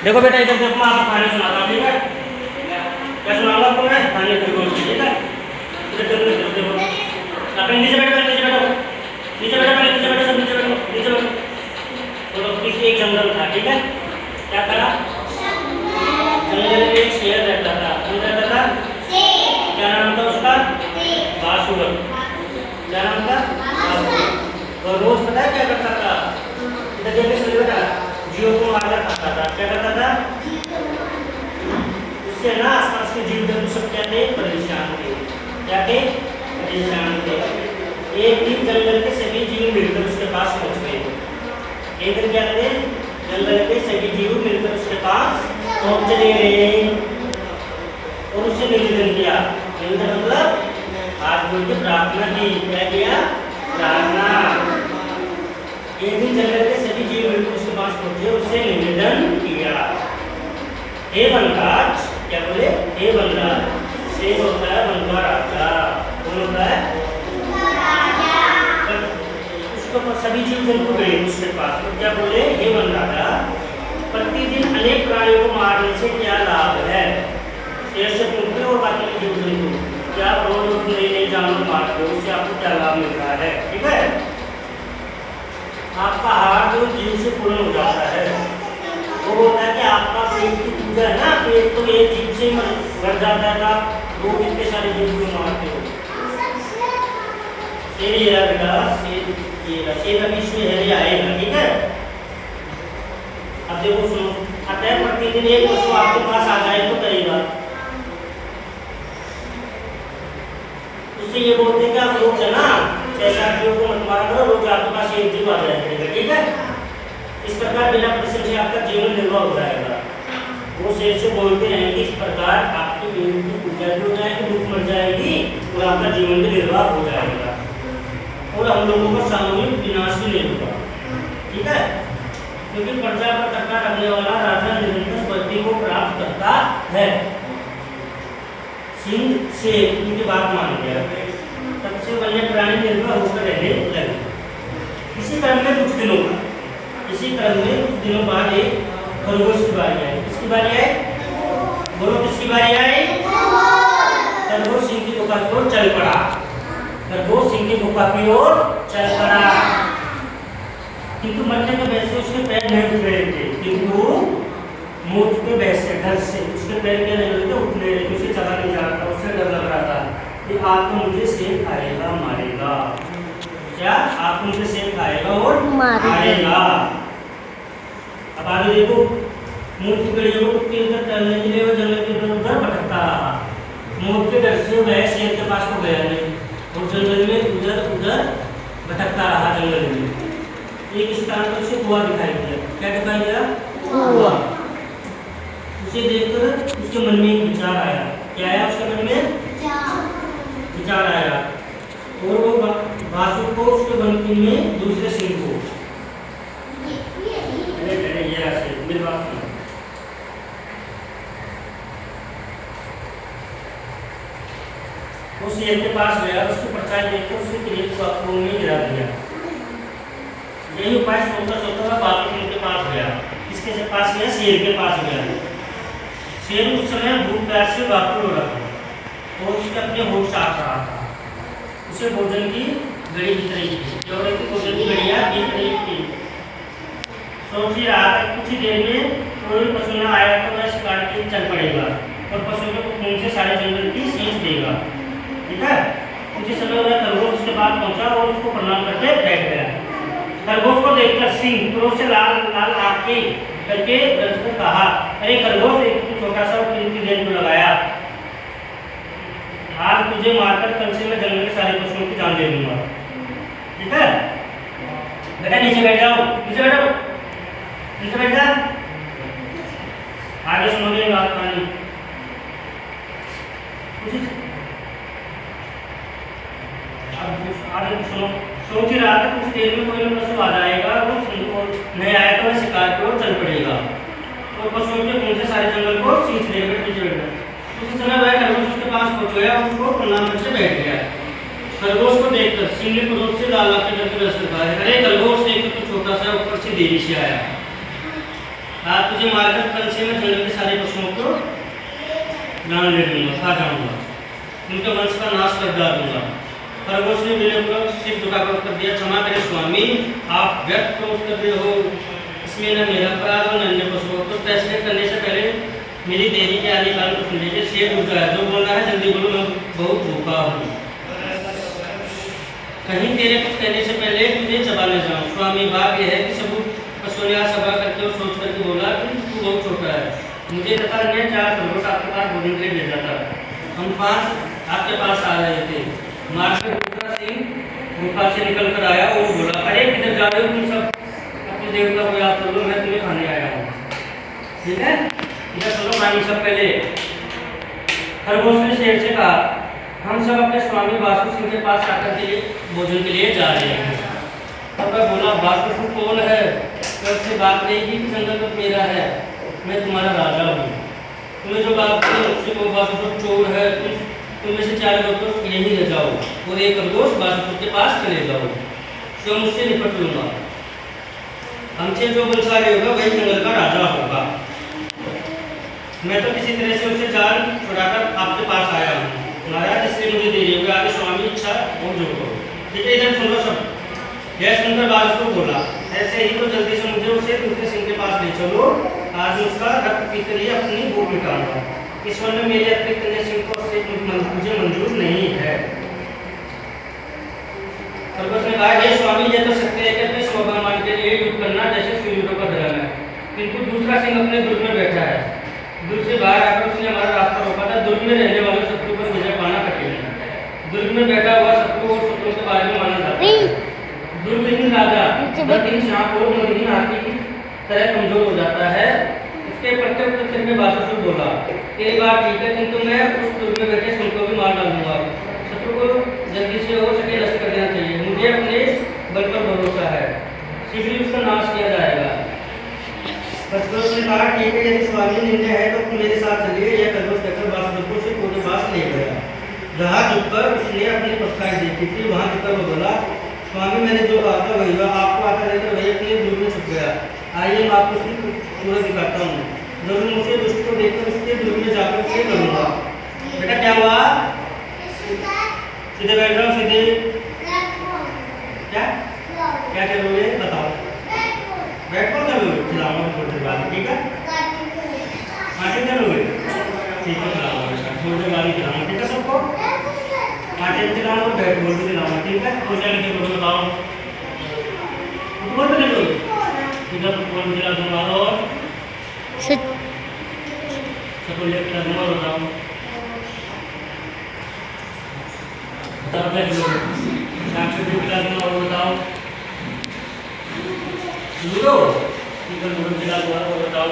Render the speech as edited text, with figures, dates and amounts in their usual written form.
देखो बेटा इधर देखो, मैं आपको कहानी सुनाता हूँ, ठीक है? क्या सुनाऊंगा आपको मैं? कहानी खरगोश की, ठीक है? इधर देखो, देखो अपने नीचे बैठो, नीचे बैठो, नीचे बैठो, पहले नीचे बैठो, सब नीचे बैठो, नीचे बैठो। तो किसी एक जंगल था, ठीक है? क्या था? जंगल में एक शेर रहता था। कौन रहता था? क्या नाम था उसका? बासुर। क्या नाम था? बासुर। और रोज पता है क्या करता था? इधर देखने से बेटा जीव को मारकर खाता था। क्या करता था? उससे ना आसपास के जीव जंतु सब क्या थे? परेशान थे। क्या थे? परेशान थे। एक दिन जंगल के सभी जीव मिलकर उसके पास पहुंच गए। एक दिन क्या थे? जंगल के सभी जीव मिलकर उसके पास पहुंच गए और उससे निवेदन किया। निवेदन मतलब हाथ जोड़ के प्रार्थना की। क्या किया? प्रार्थना। एक दिन जंगल के सभी जीव मिलकर उसके पास पहुंचे, उससे निवेदन किया, हे वनराज। क्या बोले? हे वनराज। शेर होता है वन का राजा। कौन होता है? उसको सभी जीव जंतु गए उसके पास, तो क्या बोले? हे वनराजा, प्रतिदिन अनेक प्राणियों को मारने से क्या लाभ है? शेर से पूछते और बाकी जीव जंतु, क्या रोज नए नए जानवर मारते हो, उससे आपको क्या लाभ मिल रहा है? ठीक है, आपका आहार जो जीव से पूर्ण हो जाता है वो होता है कि आपका पेट की पूजा है ना, पेट तो एक जीव से भर जाता था, वो इतने सारे जीव को मारते हो। शेर ये बेटा, शेर अभी इसमें है आएगा, ठीक है? अब देखो सुनो, अतः प्रतिदिन एक पशु आपके पास आ जाए तो करेगा। उससे ये बोलते हैं कि आप लोग है ना, जैसा को मत मारा करो, रोज आपके पास एक जीव आ जाएगा, ठीक है? इस प्रकार बिना परिश्रम से आपका जीवन निर्वाह हो जाएगा। वो शेर से बोलते हैं कि इस प्रकार आपकी जीवन की पूजा भी हो जाएगी, भूख मर जाएगी और आपका जीवन भी निर्वाह हो जाएगा और हम लोगों का सामूहिक विनाश भी नहीं होगा, ठीक है? क्योंकि प्रजा पर टक्कर रखने वाला राजा निरंतर पदवी को प्राप्त करता है। सिंह से उनकी बात मान गया, तब से वन्य प्राणी निर्भर होकर रहने लगे। इसी क्रम में कुछ दिनों बाद एक खरगोश की बारी आई। किसकी बारी आई? बोलो, किसकी बारी आई? खरगोश सिंह की गुफा की ओर चल पड़ा। खरगोश सिंह की गुफा की ओर चल पड़ा, किंतु मरने के वैसे उसके पैर नहीं उठ रहे थे। किंतु मौत के वैसे डर से उसके पैर क्या नहीं रहे थे, उठ नहीं रहे थे, उसे चला नहीं जा रहा था, उससे डर लग रहा था कि आप तो मुझे शेर खाएगा, मारेगा। क्या? आप मुझे शेर खाएगा और मारेगा। अब आगे देखो, मौत की गड़ियों को तीर टहलने के लिए वो जंगल के इधर उधर भटकता रहा। मौत के डर से वह शेर के पास तो गया नहीं और जंगल में उधर उधर भटकता रहा। जंगल में एक स्थान पर उसे कुआं दिखाई दिया। क्या दिखाई दिया? कुआं। उसे देखकर उसके मन में एक विचार आया। क्या आया उसके मन में? विचार आया और वो बासुर को उसके बनती में दूसरे सिंह को, ये ऐसे मेरी बात सुनो, वो शेर के पास गया, उसकी परछाई देखकर उसके क्रीम को आंखों में गिरा दिया। यही उपाय सोचता सोचता बाकी सिंह के पास गया। किसके पास गया? शेर के पास गया। शेर उस समय भूख प्यास से व्याकुल हो रहा था और उसके अपने होश चाट रहा था। उसे भोजन की घड़ी दिख रही थी, जो कि भोजन की घड़ियां दिख रही थी। सोच ही रहा था कुछ ही देर में कोई पशु न आया तो वह शिकार के लिए चल पड़ेगा और पशु के खून से सारे जंगल की सींच देगा, ठीक है? कुछ समय वह खरगोश उसके पास पहुंचा और उसको प्रणाम करके बैठ गया। खरगोश को देखकर सिंह क्रोध से लाल लाल आंखें करके गरज कर कहा, अरे खरगोश, एक छोटा सा कीमती देर को लगाया, आज तुझे मारकर कल से मैं जंगल के सारे पशुओं की जान दे दूंगा, ठीक है? बेटा नीचे बैठ जाओ, नीचे बैठो, नीचे बैठ जा। आगे सुनोगे बात कहानी। अब आगे सुनो। सोच ही रहा था कुछ देर में कोई न पशु आ जाएगा, वो सिंह को नहीं आया तो वह शिकार की ओर चल पड़ेगा और पशुओं के खून से सारे जंगल को सींच लेगा। नीचे बैठ जा। उसी समय वह खरगोश उसके पास पहुंच गया, उसको प्रणाम करके बैठ गया। खरगोश को देखकर सिंह ने क्रोध से लाल आंखें करके रस कहा, अरे खरगोश, एक तो छोटा सा ऊपर से देरी से आया, आज तुझे मारकर कल से मैं जंगल के सारे पशुओं को जान ले लूंगा, खा जाऊंगा, उनके वंश का नाश कर डालूंगा। खरगोश ने मेरे ऊपर सिर झुकाकर उत्तर दिया, क्षमा करें स्वामी, आप व्यर्थ क्यों उत्तर दे हो, इसमें न मेरा अपराध और न अन्य पशुओं को। फैसले करने से पहले मेरी देरी के आने कारण को सुन लीजिए। शेर उठ गया, जो बोल रहा है जल्दी बोलो, मैं बहुत भूखा हूँ, कहीं तेरे कुछ कहने से पहले तुझे चबा ले जाऊँ। स्वामी, बात यह है कि सब पशुओं ने सभा करके और सोच करके बोला कि तू बहुत छोटा है, मुझे तथा अन्य 4 खरगोश आपके पास भोजन के लिए भेजा था, हम 5 आपके पास आ रहे थे। मारकर दूसरा सिंह गुफा से निकल कर आया और बोला, अरे किधर जा रहे हो तुम सब, अपने देवता को याद कर लो, मैं तुम्हें खाने आया हूँ। ठीक है, इधर चलो मानी सब। पहले खरगोश ने शेर से कहा, हम सब अपने स्वामी वासु सिंह के पास आकर के लिए भोजन के लिए जा रहे हैं। तब मैं बोला, वासु सिंह कौन है, कल से बात नहीं की कि जंगल तो मेरा है, मैं तुम्हारा राजा हूँ। तुम्हें जो बात की उससे को वासु चोर है, तुम में से 4 लोग तो यहीं रह जाओ और एक खरगोश वासु के पास चले जाओ, तो मुझसे निपट लूंगा। हमसे जो बलशाली होगा वही जंगल का राजा होगा। मैं तो किसी तरह से उसे जान छुड़ाकर आपके पास आया हूँ महाराज, इसलिए मुझे देरी होगी, आगे स्वामी इच्छा और जो करो। ठीक है, इधर सुनो सब। यह सुनकर वासु बोला, ऐसे ही तो जल्दी से मुझे उसे दूसरे सिंह के पास ले चलो, आज उसका रक्त पीकर ही अपनी भूख मिटाऊंगा। इस वन में मेरे अतिरिक्त अन्य सिंह को मुझे मंजूर नहीं है। खरगोश ने कहा, हे स्वामी, यह तो सत्य है कि अपने स्वाभिमान के लिए युद्ध करना जैसे सूर्यों का धर्म है, किंतु दूसरा सिंह अपने दुर्ग में बैठा है, दुर्ग से बाहर आकर उसने हमारा रास्ता रोका था। दुर्ग में रहने वाले शत्रु पर विजय पाना कठिन है, दुर्ग में बैठा हुआ शत्रु और शत्रुओं के बारे में माना जाता है। दुर्गहीन राजा बदहीन सांप और मदहीन हाथी की तरह कमजोर हो जाता है। उसके प्रत्युत्तर में वासु से बोला, तेरी बात ठीक है, किंतु मैं उस दुर्ग में बैठे सिंह को भी मार डालूंगा। शत्रु को जल्दी से हो सके नष्ट कर देना चाहिए, मुझे अपने बल पर भरोसा है, शीघ्र उसका नाश किया जाएगा। खरगोश ने कहा, ठीक है, यदि स्वामी निर्णय है तो तुम मेरे साथ चलिए। यह खरगोश कहकर वासुदेव से पूरे पास ले गया, जहाँ झुककर उसने अपनी पत्थर देखी थी, वहाँ झुककर वो बोला, स्वामी, मैंने जो कहा था वही हुआ, आपको आता रहकर वही अपने दूर में छुप गया। आइए मैं आपको उसकी पूरा दिखाता हूँ, जरूर मुझे दुष्ट को देखकर उसके दूर में जाकर के करूँगा। बेटा क्या हुआ, सीधे बैठ रहा हूँ, सीधे क्या क्या करोगे बताओ, बैठ कर करोगे, खिलाऊंगा थोड़ी देर बाद, ठीक है, आटे करोगे, ठीक है, खिलाऊंगा बेटा, थोड़ी देर बाद ही खिलाऊंगा, ठीक है सबको, आटे भी खिलाऊंगा और बैट बॉल भी खिलाऊंगा, ठीक है। तो क्या लिखे बताओ, फुटबॉल भी खेलोगे, ठीक है, फुटबॉल खिला दूंगा और सतोलिया खिला दूंगा, और बताओ बताओ क्या खेलोगे, साक्षी खिला दूंगा, और बताओ लूडो, ठीक है, लूडो खिला दूंगा, और बताओ